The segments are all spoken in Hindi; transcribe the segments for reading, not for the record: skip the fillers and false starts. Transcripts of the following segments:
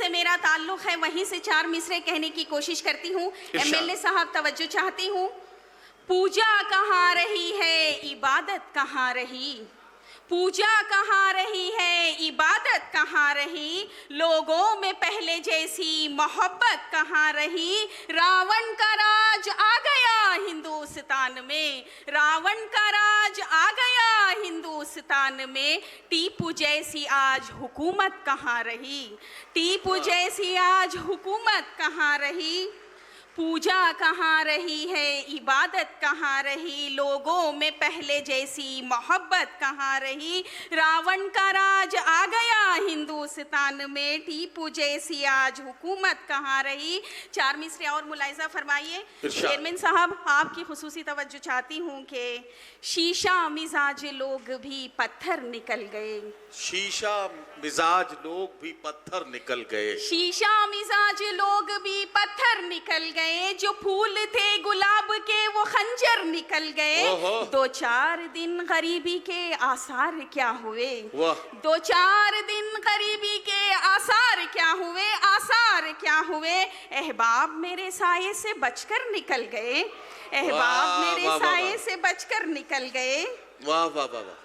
से मेरा ताल्लुक है, वहीं से चार मिसरे कहने की कोशिश करती हूँ। एमएलए साहब तवज्जो चाहती हूँ। पूजा कहाँ रही है, इबादत कहाँ रही, पूजा कहाँ रही है, इबादत कहाँ रही, लोगों में पहले जैसी मोहब्बत कहाँ रही। रावण का राज आ गया हिंदुस्तान में, रावण का राज आ गया हिंदुस्तान में, टीपू जैसी आज हुकूमत कहाँ रही, टीपू जैसी आज हुकूमत कहाँ रही। पूजा कहाँ रही है, इबादत कहाँ रही, लोगों में पहले जैसी मोहब्बत कहाँ रही। रावण का राज आ गया हिंदुस्तान में, टीपू जैसी आज हुकूमत कहाँ रही। चार मिसरे और मुलाहिजा फरमाइए। चेयरमैन साहब, आपकी खुसूसी तवज्जो चाहती हूँ कि शीशा मिजाज लोग भी पत्थर निकल गए, शीशा मिजाज लोग भी पत्थर निकल गए, शीशा मिजाज लोग भी पत्थर निकल गए, जो फूल थे गुलाब के वो खंजर निकल गए। दो चार दिन गरीबी के आसार क्या हुए, दो चार दिन गरीबी के आसार क्या हुए, आसार क्या हुए। अहबाब मेरे साये से बचकर निकल गए, अहबाब मेरे साये से बचकर निकल गए। वाह वाह वाह वाह।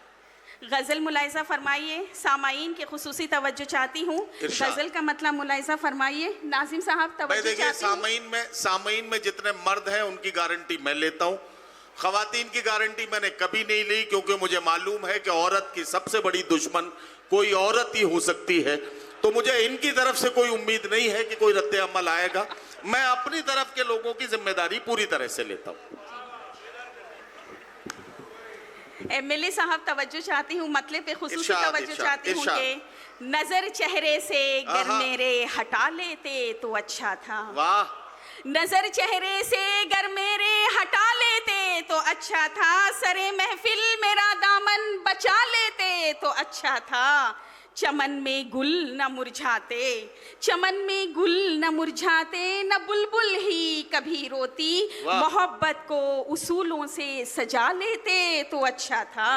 गजल मुलाहिजा फरमाइए। सामाईन के खुसूसी तवज्जो चाहती हूँ, गजल का मतलब मुलाहिजा फरमाइए। नाजिम साहब तवज्जो चाहती हूँ। सामाईन में जितने मर्द हैं उनकी गारंटी मैं लेता हूँ, खवातीन की गारंटी मैंने कभी नहीं ली, क्योंकि मुझे मालूम है कि औरत की सबसे बड़ी दुश्मन कोई औरत ही हो सकती है। तो मुझे इनकी तरफ से कोई उम्मीद नहीं है कि कोई रद्द अमल आएगा। मैं अपनी तरफ के लोगों की जिम्मेदारी पूरी तरह से लेता हूँ। एमएलए साहब तवज्जो चाहती हूँ, मतले पे खुसूसी तवज्जो चाहती हूँ कि नजर चेहरे से गर मेरे हटा लेते तो अच्छा था। वाह। नजर चेहरे से गर मेरे हटा लेते तो अच्छा था, सरे महफिल मेरा दामन बचा लेते तो अच्छा था। चमन में गुल न मुरझाते, चमन में गुल न मुरझाते, न बुलबुल ही कभी रोती, मोहब्बत को उसूलों से सजा लेते तो अच्छा था।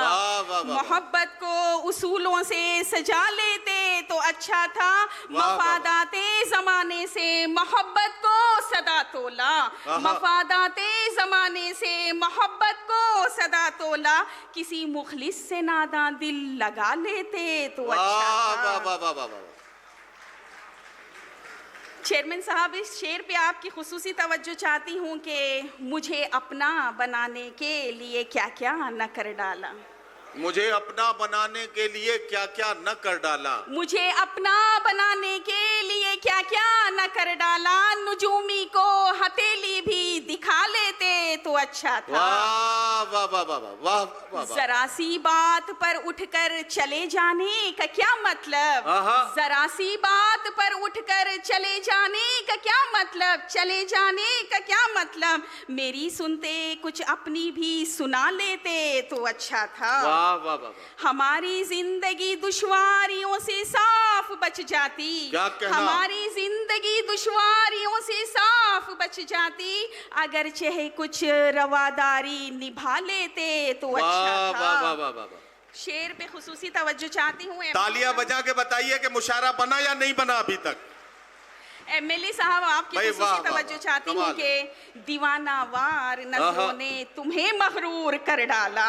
मोहब्बत को उसूलों से सजा लेते तो अच्छा था। मफादाते जमाने से मोहब्बत को सदा तोला, मफादाते जमाने से मोहब्बत को सदा तोला, किसी मुखलिस से नादा दिल लगा लेते तो अच्छा। चेयरमैन साहब, इस शेर पे आपकी खुसूसी तवज्जो चाहती हूँ कि मुझे अपना बनाने के लिए क्या क्या न कर डाला, मुझे अपना बनाने के लिए क्या क्या न कर डाला, मुझे अपना बनाने के लिए क्या क्या न कर डाला, नुजूमी को हथेली भी दिखा लेते तो अच्छा था। वाह वाह वाह वाह वाह वाह। जरा सी बात पर उठकर चले जाने का क्या मतलब, जरा सी बात पर उठकर चले जाने का क्या मतलब, चले जाने का क्या मतलब, मेरी सुनते कुछ अपनी भी सुना लेते तो अच्छा था। वाह वाह वाह। हमारी जिंदगी दुश्वारियों से साफ बच जाती, हमारी जिंदगी दुश्वारियों से साफ बच जाती, अगर चाहे कुछ रवादारी निभा लेते तो अच्छा था। वाह वाह वाह वाह। शेर पे खुसूसी तवज्जो चाहती हूँ। तालियां बजा के बताइए कि मुशायरा बना या नहीं बना अभी तक। एमएलए साहब, आपकी खुसूसी तवज्जो चाहती हूँ कि दीवाना वार नजरों ने तुम्हें मगरूर कर डाला,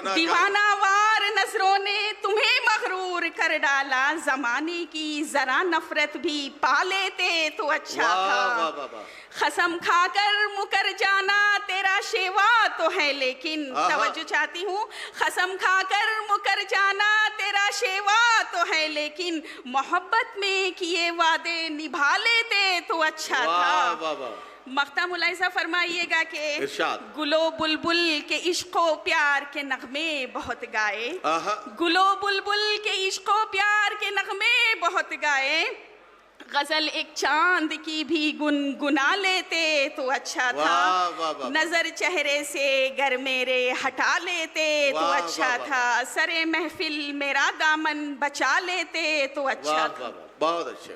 दीवाना वार नजरों ने तुम्हें मगरूर कर डाला, जमाने की जरा नफरत भी पा लेते तो अच्छा था। कसम खाकर मुकर जाना तेरा शेवा तो है, लेकिन तवज्जो चाहती हूँ, कसम खाकर मुकर जाना तेरा शेवा तो है, लेकिन मोहब्बत में किए वादे निभा लेते तो अच्छा था। मख्ता मुलाहिजा फरमाइएगा कि गुलो बुलबुल के इश्को प्यार के नगमे बहुत गाए, गुलो बुलबुल के इश्को प्यार के नगमे बहुत गाए, गजल एक चांद की भी गुनगुना लेते तो अच्छा था। नजर चेहरे से गर मेरे हटा लेते तो अच्छा था, सरे महफिल मेरा दामन बचा लेते तो अच्छा था। बहुत अच्छे।